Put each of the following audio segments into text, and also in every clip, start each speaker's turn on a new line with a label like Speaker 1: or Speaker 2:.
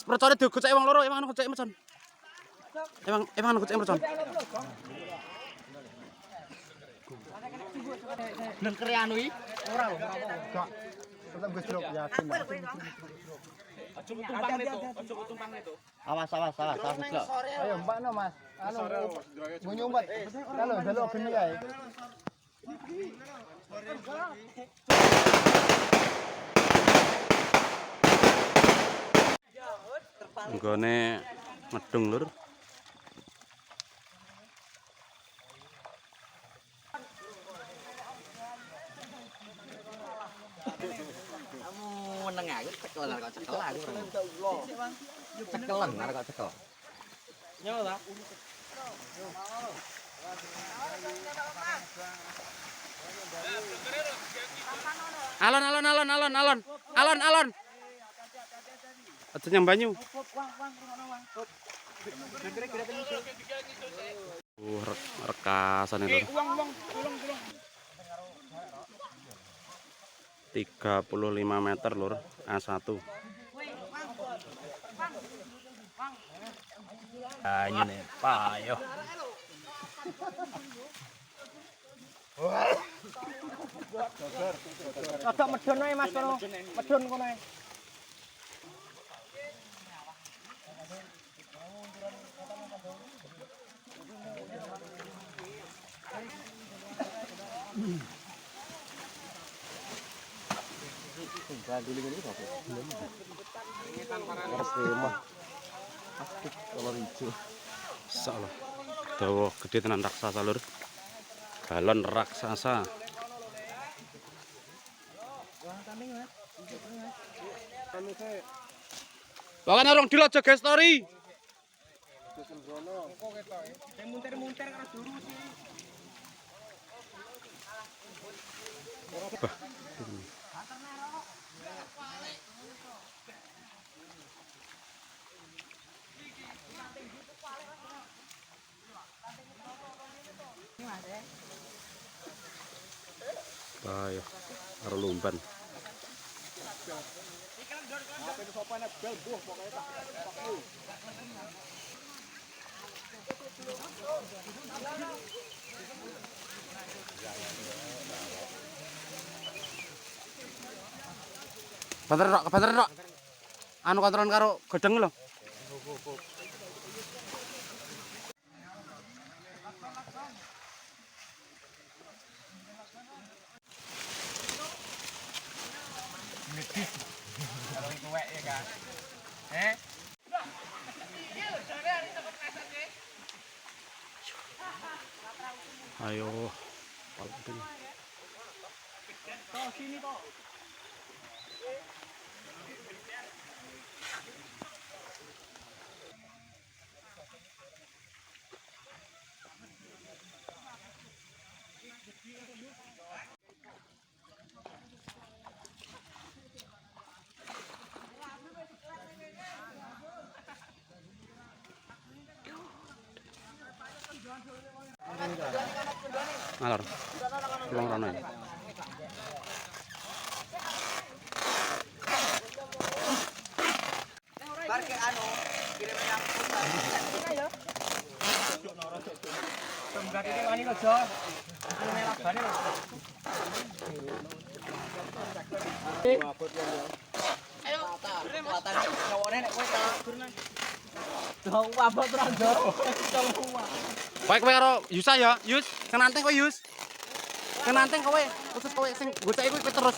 Speaker 1: Percone digoceki wong loro, emang goceki mercon. Emang goceki mercon.
Speaker 2: Nengkere anu iki ora lho,
Speaker 3: Kak, tetep gejlok yakin.
Speaker 2: Ojo tumpang itu.
Speaker 3: Awas gejlok. Ayo mbakno Mas. Anu ngunyumpet. Kalau delok geni ae.
Speaker 1: Nggone ngedung lur.
Speaker 2: Kamu meneng aku cekel kok cekel aku. Cekelen arek kok cekel. Nyawa ta?
Speaker 1: Alon. Aja nyang banyu. Rekasan itu. 35 meter lur, A1.
Speaker 2: Banyu nih, payo.
Speaker 3: Agak medhon ae Mas kono. Medhon kono ae.
Speaker 1: Salah. Dawa gede tenan raksasa lur. Galon raksasa. Bahkan orang dilo jaga story.
Speaker 3: Muntir-muntir karo juru sih.
Speaker 1: Ayo, karo lumban. Banter rok. Anu kontrolan karo gedeng lho.
Speaker 2: Kalau kuwek ya, Kak.
Speaker 1: Ayo. Ngalor. Pulang rono ya.
Speaker 2: Parke anu, kirim yang ya. Tembak iki wani lho, Jo. Anu merah bane lho. Ayo, kuatan nyawane nek kowe tak gurne. Dong abot terang, Jo.
Speaker 1: Kowe karo Yusa ya, Yus. Sing nanteng kowe Yus. Sing nanteng kowe, khusus kowe sing goceki kowe terus.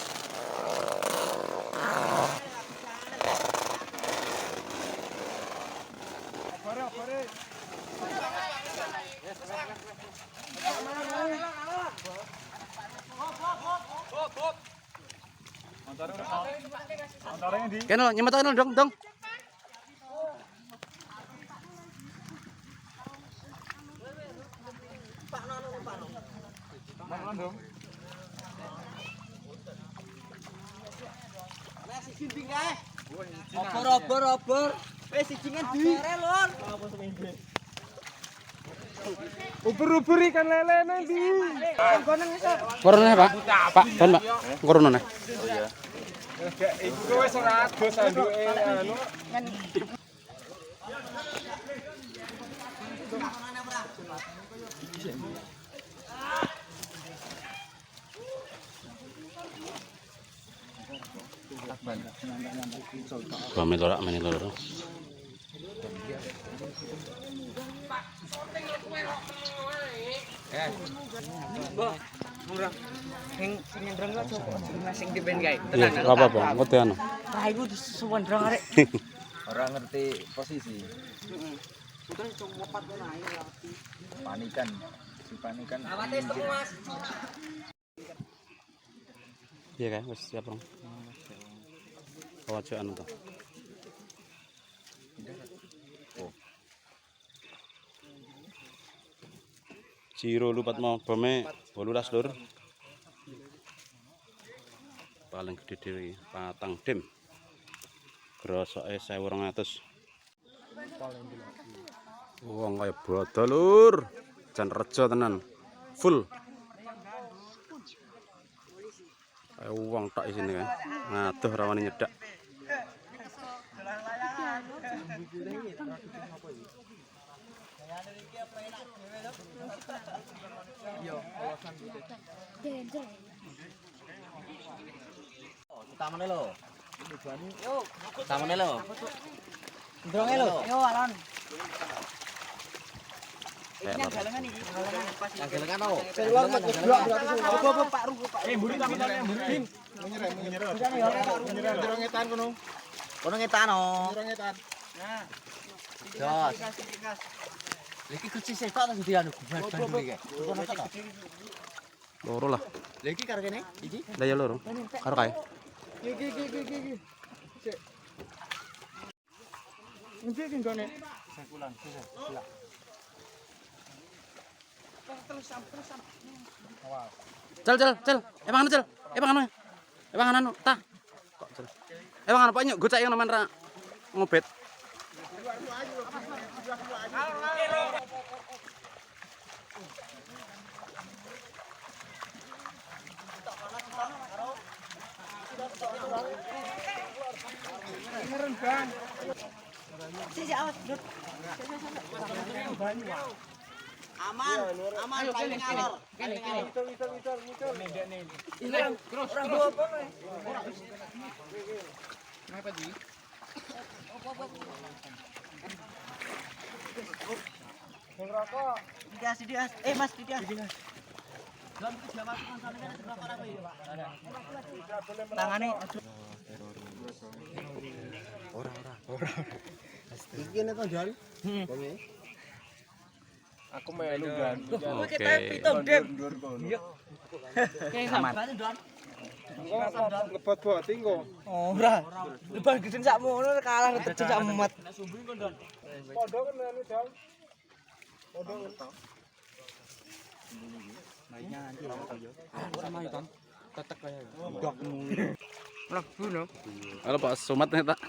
Speaker 1: Kene nyemetokin dong.
Speaker 2: Obor. Wis sijingan di.
Speaker 3: Ubur-ubur ikan lele nanti.
Speaker 1: Korone Pak. Pak, Pak. Korone.
Speaker 4: Iku wis ora adus sanduke anu.
Speaker 1: Bame lorak meneh loro.
Speaker 2: Murah. Sing nyendrang kok sing diben gawe.
Speaker 1: Iya, apa apa? Ngode anu.
Speaker 2: Raiku disuwandrong arek.
Speaker 3: Ora ngerti posisi.
Speaker 2: Udah cuma lepat ngono ae.
Speaker 3: Panikan. Si panikan.
Speaker 2: Awate temu Mas.
Speaker 1: Iya kan, wis siap, Bang. Aja anu to. Ciro lupat mau bame 18 lur. Paling gede dhewe patang dim. Grosoke 1200. Wong kaya bodol lur. Jan rejo tenan. Full. Kayak uang tak isine kan. Ngaduh rawani nyedak.
Speaker 2: Utamane lho. Yo, utamane lho. Ndronge lho. Yo alon. Ini galengan iki. Galengan oh. Apa Pak Rugo Pak.
Speaker 4: Mburi tapi mburi. Menyerah. Menyerah ngetan kono.
Speaker 2: Kono ngetan oh.
Speaker 4: Menyerah ngetan.
Speaker 2: Nah. Jos. Iki kecil sik tok dadi anu bandung iki. Kono tok.
Speaker 1: Loro lah.
Speaker 2: Lha iki karo kene? Iki?
Speaker 1: Lah ya loro. Karo kae.
Speaker 4: Iki. Sik. Endi iki nggone?
Speaker 3: Sakulan. Sila.
Speaker 1: Cel. Emang anu cel. Emang anu tah. Kok cel. Emang anu banyak gocek yang nemen ra ngobet.
Speaker 2: Aman paling ngalor. Kene. Dias. Mas, dias. Tangane
Speaker 3: Ora. Iki nek to Jon.
Speaker 4: Aku melu kan.
Speaker 1: Oke.
Speaker 4: Ndur kono. Ngebot-bot engko.
Speaker 2: ora. Lebah gede sakmono kalah terjun sak emet.
Speaker 4: Podo kan anu Jon. Podo kan.
Speaker 2: Lebu no.
Speaker 1: Halo Pak Sumat nih tak.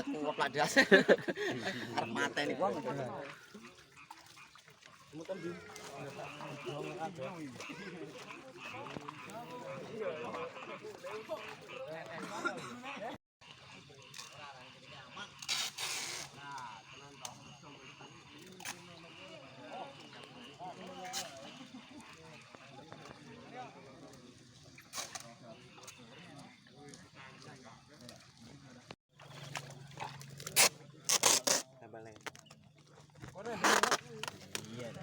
Speaker 2: Kuwap ladas. Arep mateni wong.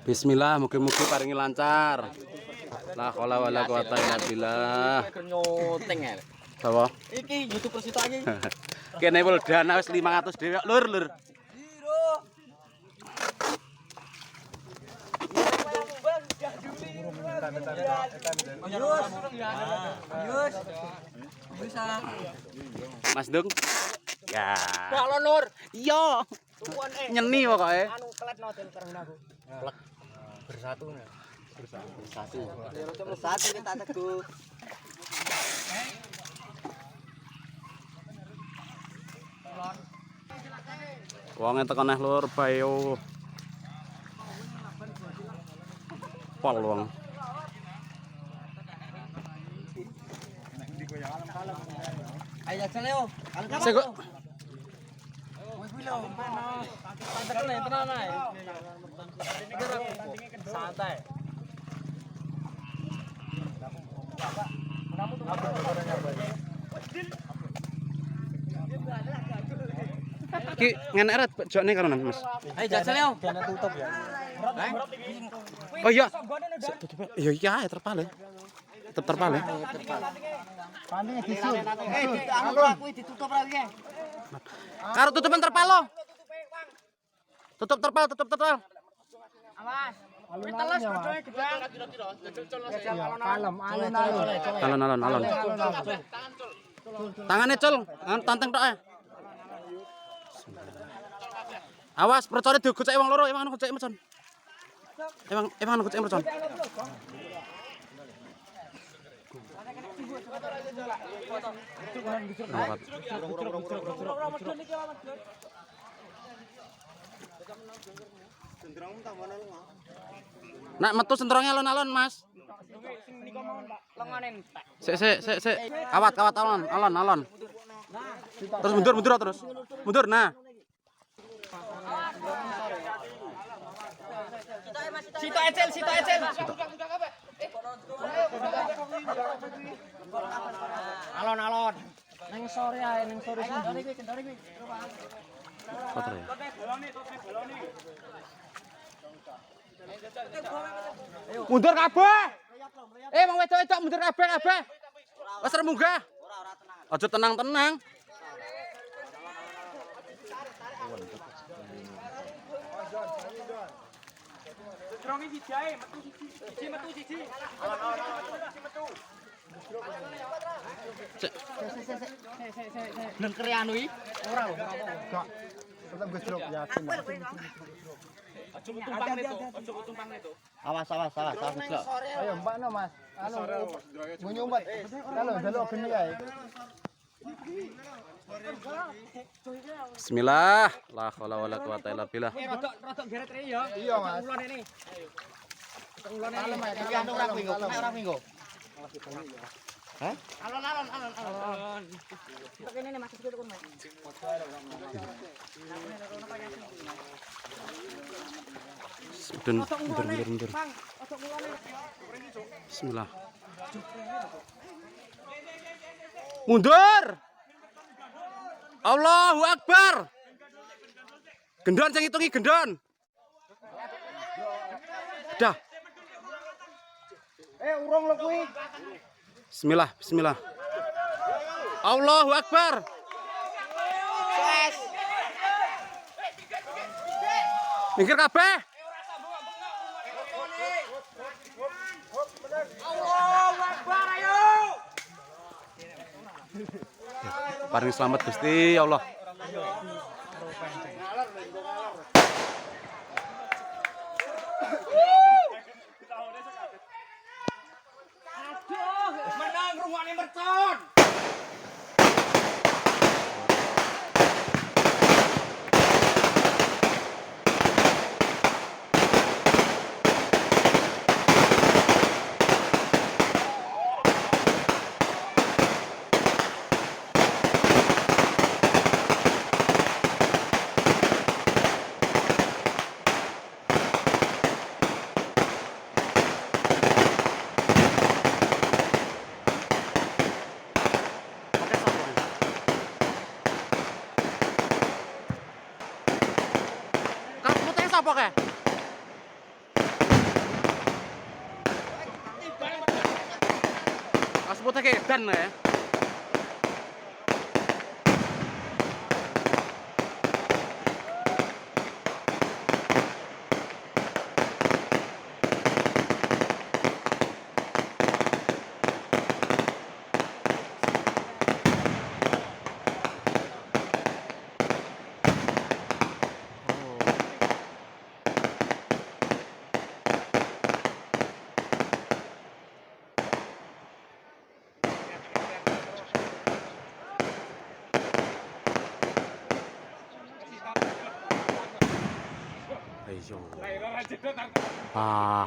Speaker 1: Bismillah, mugi-mugi paringi lancar. La haula wala quwata illa billah.
Speaker 2: Nyoteng ya.
Speaker 1: Apa?
Speaker 2: Iki YouTube persito iki.
Speaker 1: Kene wul dana wis 500 dhewe lur.
Speaker 2: Yus. Bisa.
Speaker 1: Mas Dung. Ya.
Speaker 2: Kalau Nur.
Speaker 1: Iya. Nyeni pokoke.
Speaker 2: Anu kelet no del kareng aku.
Speaker 3: Bersatu.
Speaker 2: Bersatu kita teguh.
Speaker 1: Wonge teko neh lur bayo. Pol wong.
Speaker 2: Ayo jajal yo.
Speaker 1: Sik kok.
Speaker 2: Santai.
Speaker 1: Ki ngenek rat jokne karonan, Mas.
Speaker 2: Ayo jajal yo.
Speaker 1: Oh iya. Iya iya ae terpal ya. Tetep terpal ya.
Speaker 3: Pandai disul.
Speaker 2: Aku ditutup lagi.
Speaker 1: Karo tutupan terpal lo. Tutup terpal, tutup terpal.
Speaker 3: Alun-alun ya, Mas. Iya, kalem, alun-alun.
Speaker 1: Alon. Tangannya cul, tanteng tok ae. Awas, percaya digoceki wong loro, emang anu goceki mercon. Emang anu goceki mercon. Nak metu sentrongnya alon-alon, Mas. Sik. Kawat alon. Terus mundur terus. Mundur nah.
Speaker 2: Sito ecel. Alon-alon. Neng sore ae, neng sore sini.
Speaker 1: Kotor ya. Mundur kabeh. Wong wedok-wedok mundur kabeh. Wes arep munggah. Aja tenang-tenang.
Speaker 2: Nang krianu iki ora lho.
Speaker 3: Enggak. Tetap gejrok yakin.
Speaker 2: Awas gejrok.
Speaker 3: Ayo Mbak no, Mas. Anu nyumbat. Dalu geni kae.
Speaker 1: Bismillah. La haula wala quwata illa billah.
Speaker 2: Rodok geret rene ya.
Speaker 3: Iya, Mas.
Speaker 2: Ulone ini. Ulone
Speaker 3: Kalem ae,
Speaker 2: iki anu ora minggu. Ora minggu.
Speaker 3: Hah?
Speaker 2: Alon. Kene ne masuk situ kon, Mas.
Speaker 1: Mundur. Bismillah. Mundur. Allahu Akbar. Gendon sing ngitungi gendon. Dah.
Speaker 3: Urung lho kuwi.
Speaker 1: Bismillah. Allahu Akbar. Minggir kabeh.
Speaker 2: Allahu Akbar ayo.
Speaker 1: Paring selamat Gusti Allah.
Speaker 2: Menang rungokne mercon.
Speaker 1: Apa kae? Asbutnya kayak dan ya. Ayo.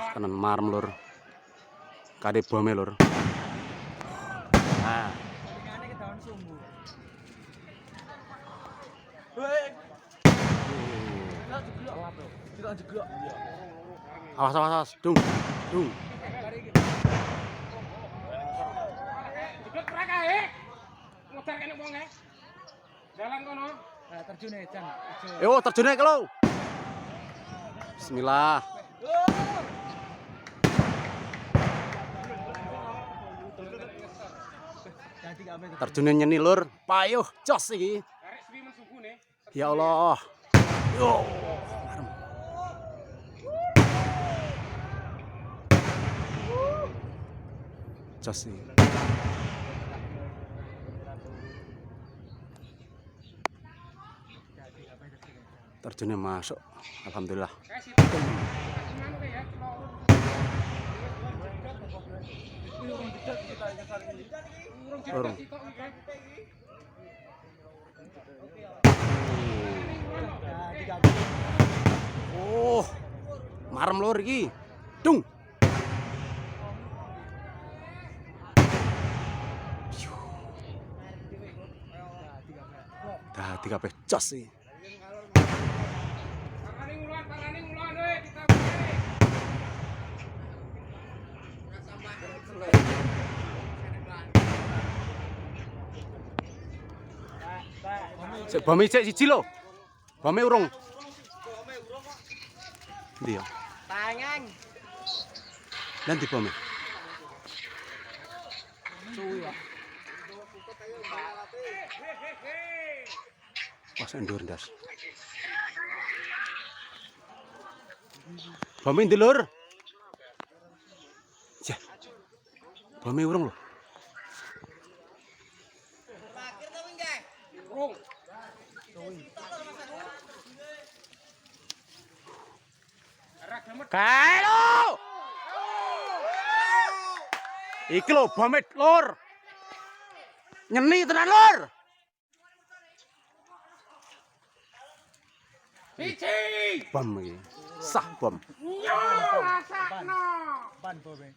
Speaker 1: Kanan marem lur. Kade bome lur. Nah. Awas awas awas. Dung. Dung.
Speaker 5: Jeblok ora kae. Modar kene wong e. Jalan kono.
Speaker 3: Terjun Jan.
Speaker 1: Yo terjun ke lo. Bismillah. Terjunnya nyeni lur, payuh jos iki.
Speaker 5: Arek suwi men sungguhne.
Speaker 1: Ya Allah. Yo. Jos iki. Terjunnya masuk. Alhamdulillah.
Speaker 5: Kae situ. Gimana kowe ya?
Speaker 1: Urung. Oh. Marem lur iki. Dung. Dadi kabeh jos iki.
Speaker 5: Parani ngulon kita.
Speaker 1: Sik bome cek siji lho. Bome urung. Ndi ya?
Speaker 3: Tangan.
Speaker 1: Nanti bome.
Speaker 3: Suwi ya.
Speaker 1: Pas ndur ndas. Bome ndi lur? Ya. Bome urung lho.
Speaker 5: Urung.
Speaker 1: Kae lho. Iki lho bome lur. Nyeni tenan lur.
Speaker 5: Pici.
Speaker 1: Bom iki. Sah bom.
Speaker 5: Yo, rasakno.
Speaker 3: Ban bome.